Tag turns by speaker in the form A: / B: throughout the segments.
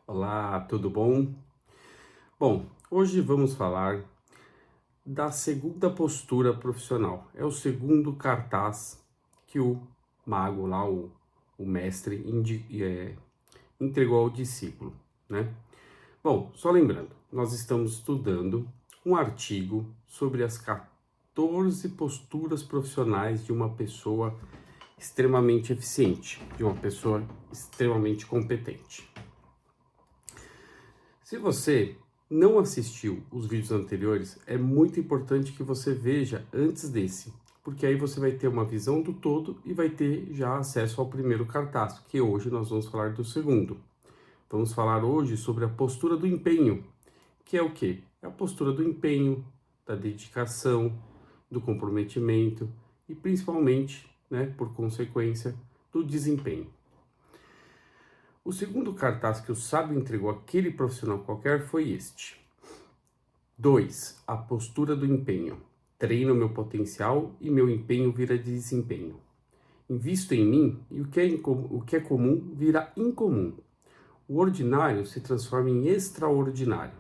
A: Olá, tudo bom? Bom, hoje vamos falar da segunda postura profissional. É o segundo cartaz que o mago lá, o mestre, entregou ao discípulo, né? Bom, só lembrando, nós estamos estudando um artigo sobre as 14 posturas profissionais de uma pessoa extremamente eficiente, de uma pessoa extremamente competente. Se você não assistiu os vídeos anteriores, é muito importante que você veja antes desse, porque aí você vai ter uma visão do todo e vai ter já acesso ao primeiro cartaz, que hoje nós vamos falar do segundo. Vamos falar hoje sobre a postura do empenho, que é o quê? É a postura do empenho, da dedicação, do comprometimento e principalmente, né, por consequência, do desempenho. O segundo cartaz que o sábio entregou àquele profissional qualquer foi este. 2. A postura do empenho. Treino meu potencial e meu empenho vira desempenho. Invisto em mim e o que é comum vira incomum. O ordinário se transforma em extraordinário.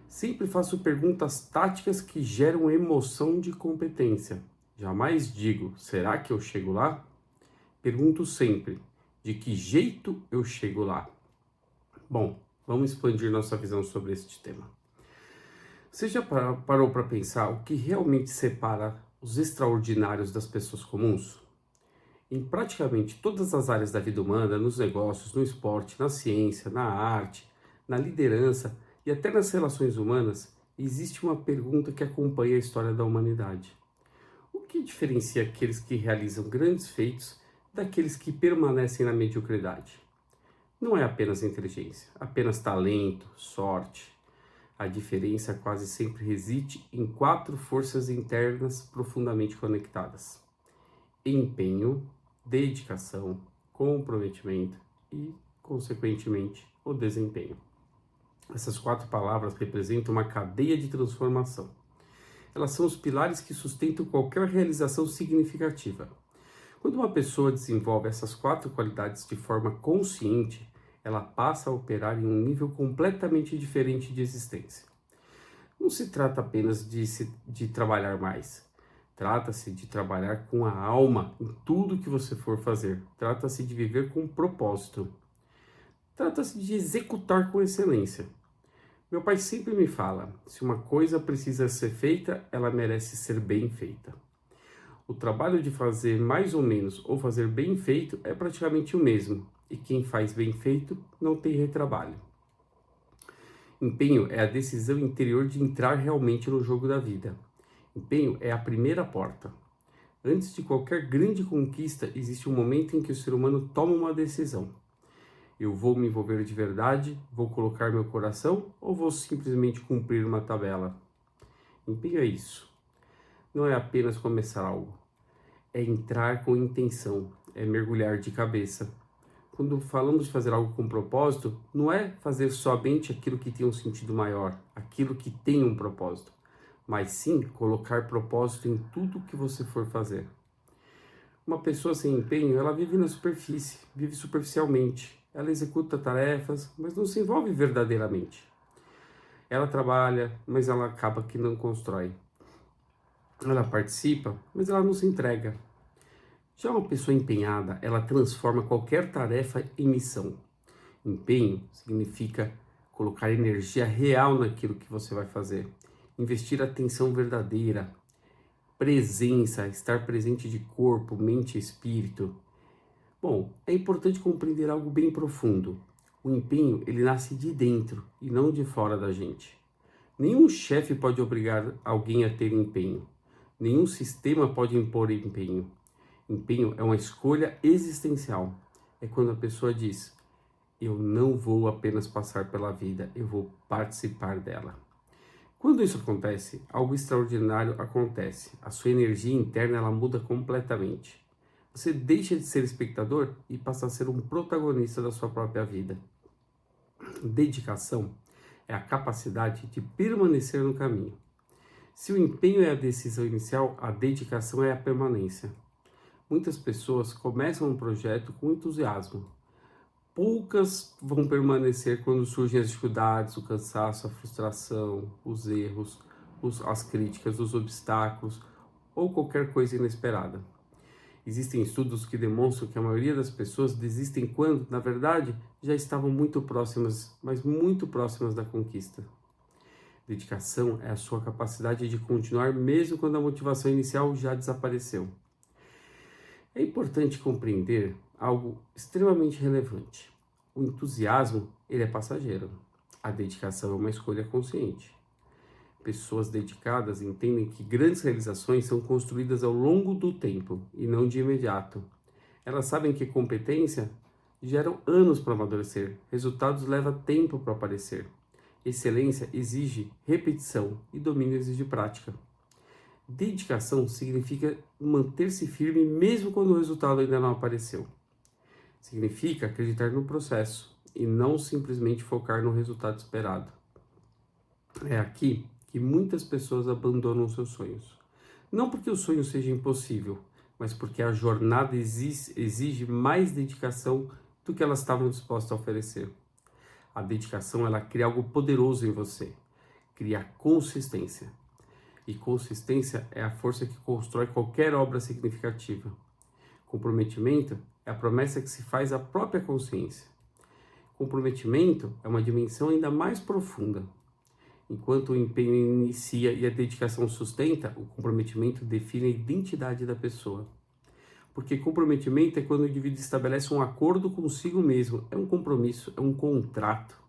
A: Sempre faço perguntas táticas que geram emoção de competência. Jamais digo, será que eu chego lá? Pergunto sempre, de que jeito eu chego lá? Bom, vamos expandir nossa visão sobre este tema. Você já parou para pensar o que realmente separa os extraordinários das pessoas comuns? Em praticamente todas as áreas da vida humana, nos negócios, no esporte, na ciência, na arte, na liderança e até nas relações humanas, existe uma pergunta que acompanha a história da humanidade. O que diferencia aqueles que realizam grandes feitos daqueles que permanecem na mediocridade? Não é apenas inteligência, apenas talento, sorte. A diferença quase sempre reside em 4 forças internas profundamente conectadas: empenho, dedicação, comprometimento e, consequentemente, o desempenho. Essas 4 palavras representam uma cadeia de transformação. Elas são os pilares que sustentam qualquer realização significativa. Quando uma pessoa desenvolve essas 4 qualidades de forma consciente, ela passa a operar em um nível completamente diferente de existência. Não se trata apenas de trabalhar mais. Trata-se de trabalhar com a alma em tudo que você for fazer. Trata-se de viver com propósito. Trata-se de executar com excelência. Meu pai sempre me fala: se uma coisa precisa ser feita, ela merece ser bem feita. O trabalho de fazer mais ou menos ou fazer bem feito é praticamente o mesmo, e quem faz bem feito não tem retrabalho. Empenho é a decisão interior de entrar realmente no jogo da vida. Empenho é a primeira porta. Antes de qualquer grande conquista, existe um momento em que o ser humano toma uma decisão. Eu vou me envolver de verdade, vou colocar meu coração ou vou simplesmente cumprir uma tabela? Empenho é isso. Não é apenas começar algo. É entrar com intenção, é mergulhar de cabeça. Quando falamos de fazer algo com propósito, não é fazer somente aquilo que tem um sentido maior, aquilo que tem um propósito, mas sim colocar propósito em tudo que você for fazer. Uma pessoa sem empenho, ela vive na superfície, vive superficialmente. Ela executa tarefas, mas não se envolve verdadeiramente. Ela trabalha, mas ela acaba que não constrói. Ela participa, mas ela não se entrega. Já uma pessoa empenhada, ela transforma qualquer tarefa em missão. Empenho significa colocar energia real naquilo que você vai fazer, investir atenção verdadeira, presença, estar presente de corpo, mente e espírito. Bom, é importante compreender algo bem profundo. O empenho, ele nasce de dentro e não de fora da gente. Nenhum chefe pode obrigar alguém a ter empenho. Nenhum sistema pode impor empenho. Empenho é uma escolha existencial. É quando a pessoa diz: eu não vou apenas passar pela vida, eu vou participar dela. Quando isso acontece, algo extraordinário acontece. A sua energia interna ela muda completamente. Você deixa de ser espectador e passa a ser um protagonista da sua própria vida. Dedicação é a capacidade de permanecer no caminho. Se o empenho é a decisão inicial, a dedicação é a permanência. Muitas pessoas começam um projeto com entusiasmo, poucas vão permanecer quando surgem as dificuldades, o cansaço, a frustração, os erros, as críticas, os obstáculos ou qualquer coisa inesperada. Existem estudos que demonstram que a maioria das pessoas desistem quando, na verdade, já estavam muito próximas, mas muito próximas da conquista. Dedicação é a sua capacidade de continuar mesmo quando a motivação inicial já desapareceu. É importante compreender algo extremamente relevante. O entusiasmo, ele é passageiro. A dedicação é uma escolha consciente. Pessoas dedicadas entendem que grandes realizações são construídas ao longo do tempo e não de imediato. Elas sabem que competência gera anos para amadurecer, resultados levam tempo para aparecer. Excelência exige repetição e domínio exige prática. Dedicação significa manter-se firme mesmo quando o resultado ainda não apareceu. Significa acreditar no processo e não simplesmente focar no resultado esperado. É aqui que muitas pessoas abandonam seus sonhos. Não porque o sonho seja impossível, mas porque a jornada exige mais dedicação do que elas estavam dispostas a oferecer. A dedicação, ela cria algo poderoso em você, cria consistência. E consistência é a força que constrói qualquer obra significativa. Comprometimento é a promessa que se faz à própria consciência. Comprometimento é uma dimensão ainda mais profunda. Enquanto o empenho inicia e a dedicação sustenta, o comprometimento define a identidade da pessoa. Porque comprometimento é quando o indivíduo estabelece um acordo consigo mesmo, é um compromisso, é um contrato.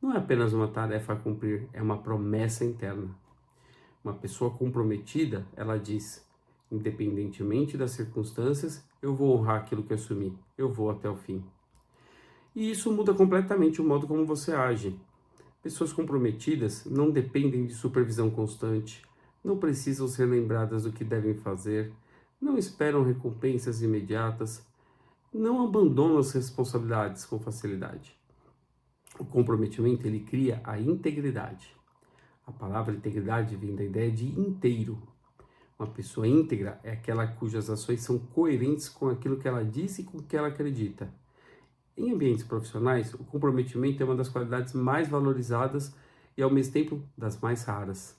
A: Não é apenas uma tarefa a cumprir, é uma promessa interna. Uma pessoa comprometida, ela diz, independentemente das circunstâncias, eu vou honrar aquilo que assumi, eu vou até o fim. E isso muda completamente o modo como você age. Pessoas comprometidas não dependem de supervisão constante, não precisam ser lembradas do que devem fazer, não esperam recompensas imediatas, não abandonam as responsabilidades com facilidade. O comprometimento, ele cria a integridade. A palavra integridade vem da ideia de inteiro. Uma pessoa íntegra é aquela cujas ações são coerentes com aquilo que ela diz e com o que ela acredita. Em ambientes profissionais, o comprometimento é uma das qualidades mais valorizadas e, ao mesmo tempo, das mais raras.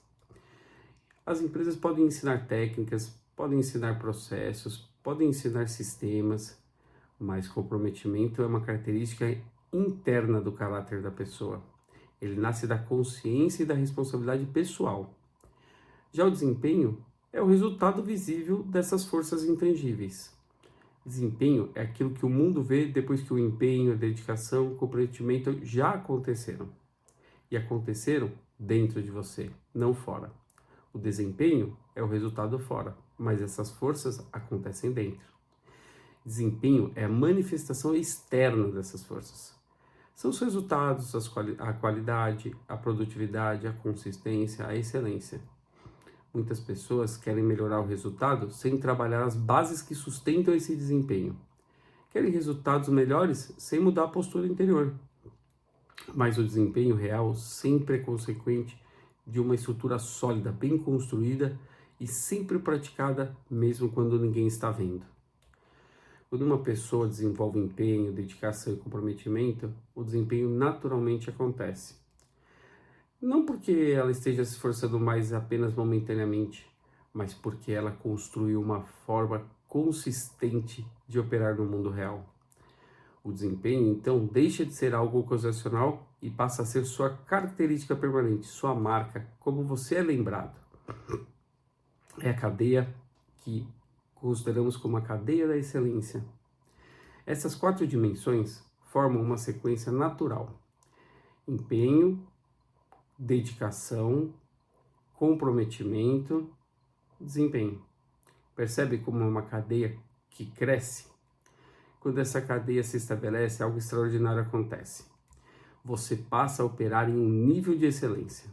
A: As empresas podem ensinar técnicas, podem ensinar processos, podem ensinar sistemas, mas comprometimento é uma característica interna do caráter da pessoa. Ele nasce da consciência e da responsabilidade pessoal. Já o desempenho é o resultado visível dessas forças intangíveis. Desempenho é aquilo que o mundo vê depois que o empenho, a dedicação, o comprometimento já aconteceram. E aconteceram dentro de você, não fora. O desempenho é o resultado fora, mas essas forças acontecem dentro. Desempenho é a manifestação externa dessas forças. São os resultados, a qualidade, a produtividade, a consistência, a excelência. Muitas pessoas querem melhorar o resultado sem trabalhar as bases que sustentam esse desempenho. Querem resultados melhores sem mudar a postura interior. Mas o desempenho real sempre é consequente de uma estrutura sólida, bem construída e sempre praticada mesmo quando ninguém está vendo. Quando uma pessoa desenvolve empenho, dedicação e comprometimento, o desempenho naturalmente acontece. Não porque ela esteja se esforçando mais apenas momentaneamente, mas porque ela construiu uma forma consistente de operar no mundo real. O desempenho, então, deixa de ser algo ocasional e passa a ser sua característica permanente, sua marca, como você é lembrado. É a cadeia que consideramos como a cadeia da excelência. Essas 4 dimensões formam uma sequência natural: empenho, dedicação, comprometimento, desempenho. Percebe como é uma cadeia que cresce? Quando essa cadeia se estabelece, algo extraordinário acontece. Você passa a operar em um nível de excelência.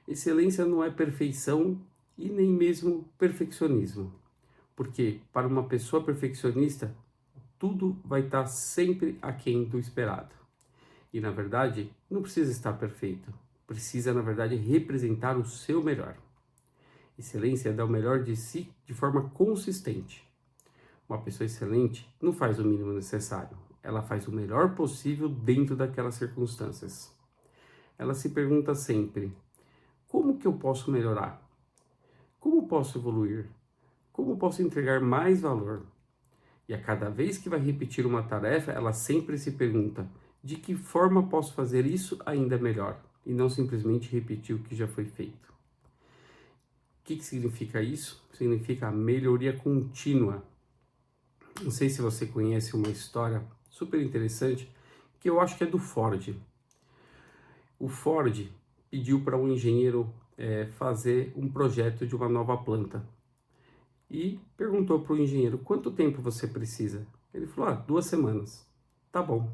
A: Excelência não é perfeição e nem mesmo perfeccionismo. Porque para uma pessoa perfeccionista, tudo vai estar sempre aquém do esperado. E na verdade, não precisa estar perfeito. Precisa, na verdade, representar o seu melhor. Excelência é dar o melhor de si de forma consistente. Uma pessoa excelente não faz o mínimo necessário. ela faz o melhor possível dentro daquelas circunstâncias. Ela se pergunta sempre: como que eu posso melhorar? Como posso evoluir? Como posso entregar mais valor? E a cada vez que vai repetir uma tarefa, ela sempre se pergunta: de que forma posso fazer isso ainda melhor? E não simplesmente repetir o que já foi feito. O que significa isso? Significa a melhoria contínua. Não sei se você conhece uma história super interessante, que eu acho que é do Ford. O Ford pediu para um engenheiro fazer um projeto de uma nova planta. E perguntou para o engenheiro: quanto tempo você precisa? Ele falou: 2 semanas. Tá bom.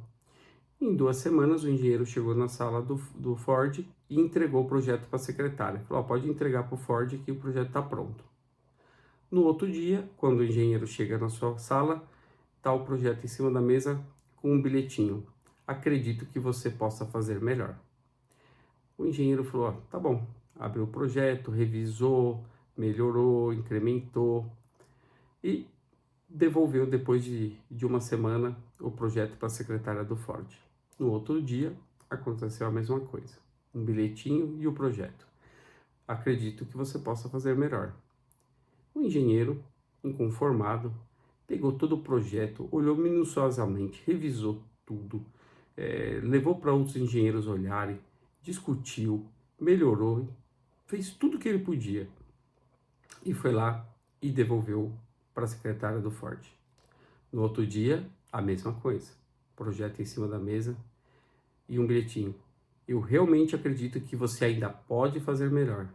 A: Em 2 semanas, o engenheiro chegou na sala do Ford e entregou o projeto para a secretária. Falou: pode entregar para o Ford que o projeto está pronto. No outro dia, quando o engenheiro chega na sua sala, está o projeto em cima da mesa com um bilhetinho: acredito que você possa fazer melhor. O engenheiro falou: tá bom. Abriu o projeto, revisou, melhorou, incrementou e devolveu depois de uma semana o projeto para a secretária do Ford. No outro dia, aconteceu a mesma coisa. Um bilhetinho e o projeto. Acredito que você possa fazer melhor. O engenheiro, inconformado, pegou todo o projeto, olhou minuciosamente, revisou tudo, levou para outros engenheiros olharem, discutiu, melhorou, fez tudo o que ele podia e foi lá e devolveu para a secretária do Ford. No outro dia, a mesma coisa. Projeto em cima da mesa e um bilhetinho: eu realmente acredito que você ainda pode fazer melhor.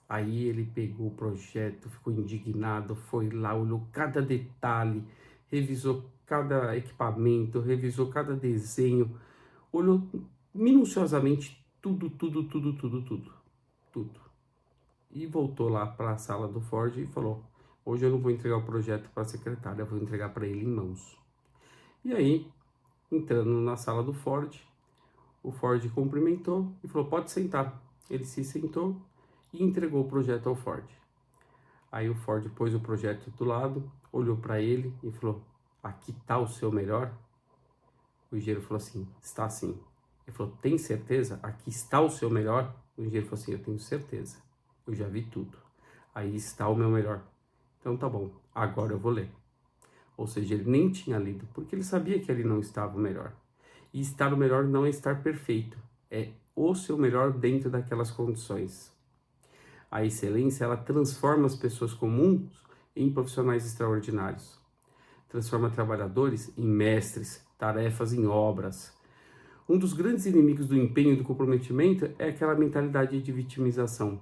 A: Aí ele pegou o projeto, ficou indignado, foi lá, olhou cada detalhe, revisou cada equipamento, revisou cada desenho, olhou minuciosamente tudo. E voltou lá para a sala do Ford e falou: hoje eu não vou entregar o projeto para a secretária, eu vou entregar para ele em mãos. E aí, entrando na sala do Ford, o Ford cumprimentou e falou: pode sentar. Ele se sentou e entregou o projeto ao Ford. Aí o Ford pôs o projeto do lado, olhou para ele e falou: aqui está o seu melhor? O engenheiro falou assim: está sim. Ele falou: tem certeza? Aqui está o seu melhor? O engenheiro falou assim: eu tenho certeza, eu já vi tudo. Aí está o meu melhor. Então tá bom, agora eu vou ler. Ou seja, ele nem tinha lido, porque ele sabia que ele não estava o melhor. E estar o melhor não é estar perfeito, é o seu melhor dentro daquelas condições. A excelência, ela transforma as pessoas comuns em profissionais extraordinários. Transforma trabalhadores em mestres, tarefas em obras. Um dos grandes inimigos do empenho e do comprometimento é aquela mentalidade de vitimização.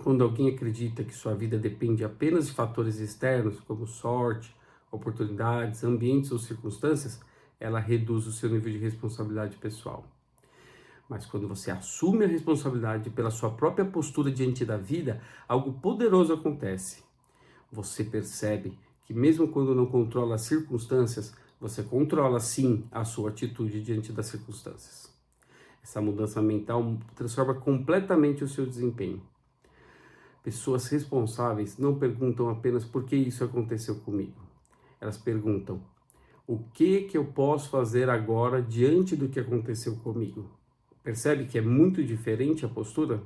A: Quando alguém acredita que sua vida depende apenas de fatores externos, como sorte, oportunidades, ambientes ou circunstâncias, ela reduz o seu nível de responsabilidade pessoal. Mas quando você assume a responsabilidade pela sua própria postura diante da vida, algo poderoso acontece. Você percebe que mesmo quando não controla as circunstâncias, você controla sim a sua atitude diante das circunstâncias. Essa mudança mental transforma completamente o seu desempenho. Pessoas responsáveis não perguntam apenas por que isso aconteceu comigo. Elas perguntam: o que eu posso fazer agora diante do que aconteceu comigo? Percebe que é muito diferente a postura?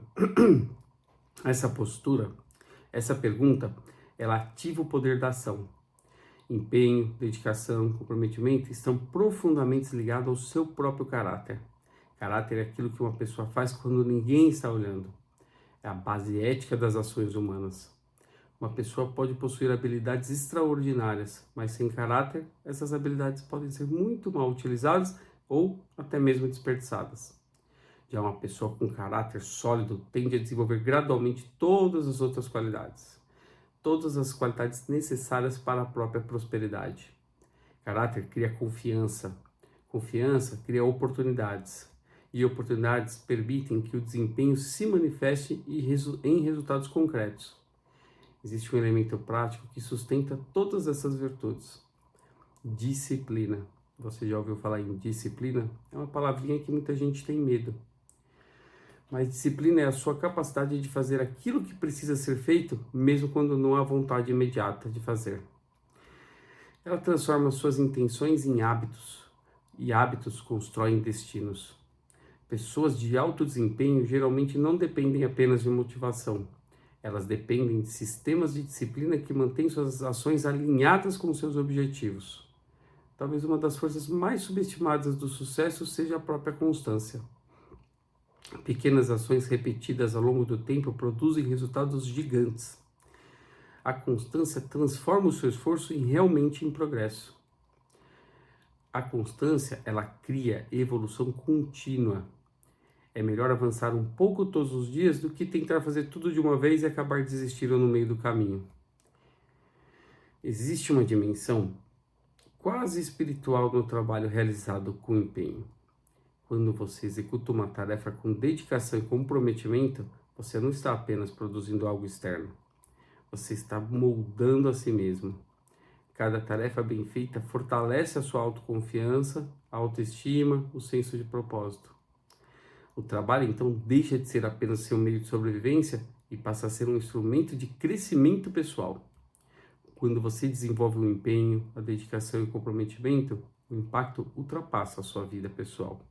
A: Essa pergunta, ela ativa o poder da ação. Empenho, dedicação, comprometimento estão profundamente ligados ao seu próprio caráter. Caráter é aquilo que uma pessoa faz quando ninguém está olhando. É a base ética das ações humanas. Uma pessoa pode possuir habilidades extraordinárias, mas sem caráter, essas habilidades podem ser muito mal utilizadas ou até mesmo desperdiçadas. Já uma pessoa com caráter sólido tende a desenvolver gradualmente todas as outras qualidades necessárias para a própria prosperidade. Caráter cria confiança, confiança cria oportunidades, e oportunidades permitem que o desempenho se manifeste em resultados concretos. Existe um elemento prático que sustenta todas essas virtudes: disciplina. Você já ouviu falar em disciplina? É uma palavrinha que muita gente tem medo. Mas disciplina é a sua capacidade de fazer aquilo que precisa ser feito, mesmo quando não há vontade imediata de fazer. Ela transforma suas intenções em hábitos, e hábitos constroem destinos. Pessoas de alto desempenho geralmente não dependem apenas de motivação. Elas dependem de sistemas de disciplina que mantêm suas ações alinhadas com seus objetivos. Talvez uma das forças mais subestimadas do sucesso seja a própria constância. Pequenas ações repetidas ao longo do tempo produzem resultados gigantes. A constância transforma o seu esforço realmente em progresso. A constância, ela cria evolução contínua. É melhor avançar um pouco todos os dias do que tentar fazer tudo de uma vez e acabar desistindo no meio do caminho. Existe uma dimensão quase espiritual no trabalho realizado com empenho. Quando você executa uma tarefa com dedicação e comprometimento, você não está apenas produzindo algo externo. Você está moldando a si mesmo. Cada tarefa bem feita fortalece a sua autoconfiança, a autoestima, o senso de propósito. O trabalho, então, deixa de ser apenas seu meio de sobrevivência e passa a ser um instrumento de crescimento pessoal. Quando você desenvolve o empenho, a dedicação e o comprometimento, o impacto ultrapassa a sua vida pessoal.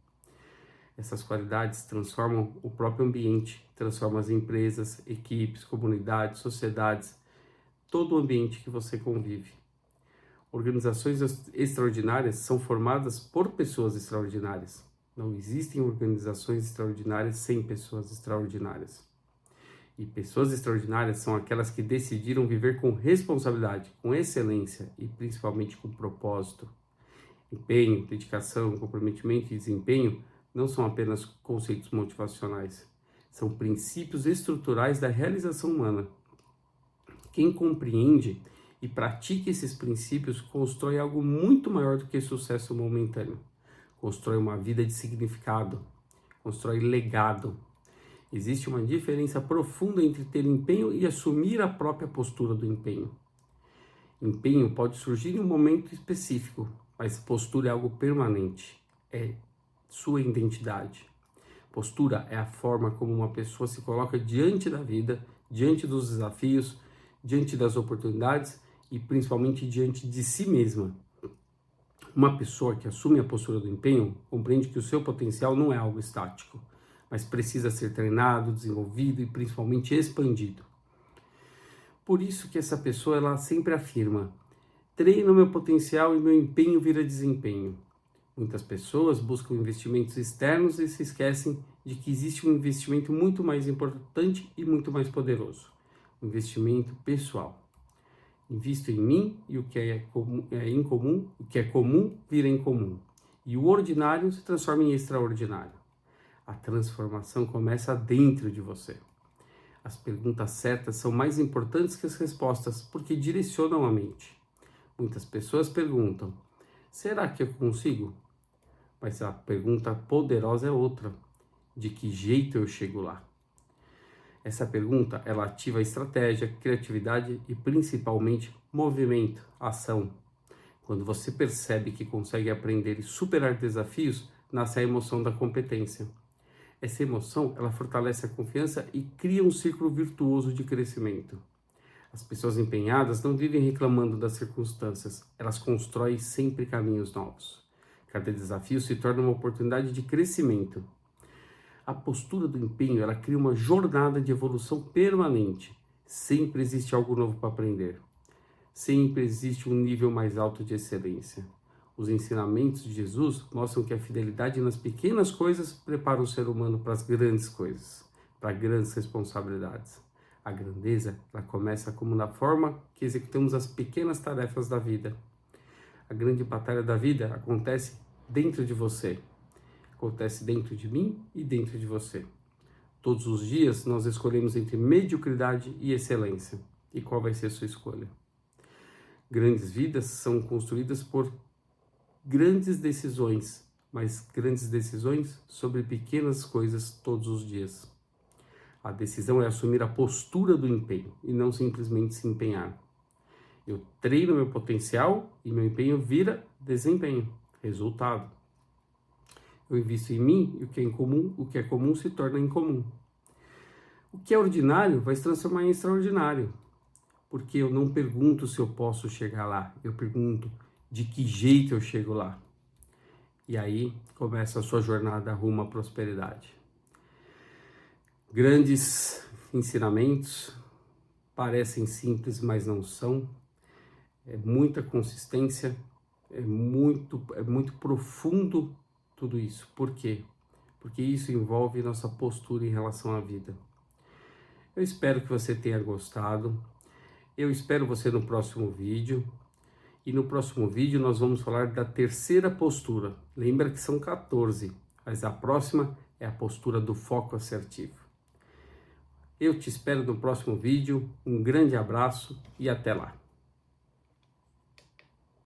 A: Essas qualidades transformam o próprio ambiente, transformam as empresas, equipes, comunidades, sociedades, todo o ambiente que você convive. Organizações extraordinárias são formadas por pessoas extraordinárias. Não existem organizações extraordinárias sem pessoas extraordinárias. E pessoas extraordinárias são aquelas que decidiram viver com responsabilidade, com excelência e principalmente com propósito. Empenho, dedicação, comprometimento e desempenho não são apenas conceitos motivacionais, são princípios estruturais da realização humana. Quem compreende e pratica esses princípios constrói algo muito maior do que sucesso momentâneo. Constrói uma vida de significado, constrói legado. Existe uma diferença profunda entre ter empenho e assumir a própria postura do empenho. Empenho pode surgir em um momento específico, mas postura é algo permanente, é sua identidade. Postura é a forma como uma pessoa se coloca diante da vida, diante dos desafios, diante das oportunidades e principalmente diante de si mesma. Uma pessoa que assume a postura do empenho compreende que o seu potencial não é algo estático, mas precisa ser treinado, desenvolvido e principalmente expandido. Por isso que essa pessoa ela sempre afirma: treino meu potencial e meu empenho vira desempenho. Muitas pessoas buscam investimentos externos e se esquecem de que existe um investimento muito mais importante e muito mais poderoso: o investimento pessoal. Invisto em mim e o que é incomum, o que é comum vira incomum. E o ordinário se transforma em extraordinário. A transformação começa dentro de você. As perguntas certas são mais importantes que as respostas, porque direcionam a mente. Muitas pessoas perguntam: será que eu consigo? Mas a pergunta poderosa é outra: de que jeito eu chego lá? Essa pergunta, ela ativa a estratégia, criatividade e principalmente movimento, ação. Quando você percebe que consegue aprender e superar desafios, nasce a emoção da competência. Essa emoção, ela fortalece a confiança e cria um círculo virtuoso de crescimento. As pessoas empenhadas não vivem reclamando das circunstâncias, elas constroem sempre caminhos novos. Cada desafio se torna uma oportunidade de crescimento. A postura do empenho, ela cria uma jornada de evolução permanente. Sempre existe algo novo para aprender. Sempre existe um nível mais alto de excelência. Os ensinamentos de Jesus mostram que a fidelidade nas pequenas coisas prepara o ser humano para as grandes coisas, para grandes responsabilidades. A grandeza, ela começa como na forma que executamos as pequenas tarefas da vida. A grande batalha da vida acontece dentro de você. Acontece dentro de mim e dentro de você. Todos os dias nós escolhemos entre mediocridade e excelência. E qual vai ser a sua escolha? Grandes vidas são construídas por grandes decisões, mas grandes decisões sobre pequenas coisas todos os dias. A decisão é assumir a postura do empenho e não simplesmente se empenhar. Eu treino meu potencial e meu empenho vira desempenho, resultado. Eu invisto em mim e o que é comum se torna incomum. O que é ordinário vai se transformar em extraordinário. Porque eu não pergunto se eu posso chegar lá, eu pergunto de que jeito eu chego lá. E aí começa a sua jornada rumo à prosperidade. Grandes ensinamentos, parecem simples, mas não são. É muita consistência, é muito profundo tudo isso. Por quê? Porque isso envolve nossa postura em relação à vida. Eu espero que você tenha gostado. Eu espero você no próximo vídeo. E no próximo vídeo nós vamos falar da terceira postura. Lembra que são 14, mas a próxima é a postura do foco assertivo. Eu te espero no próximo vídeo. Um grande abraço e até lá.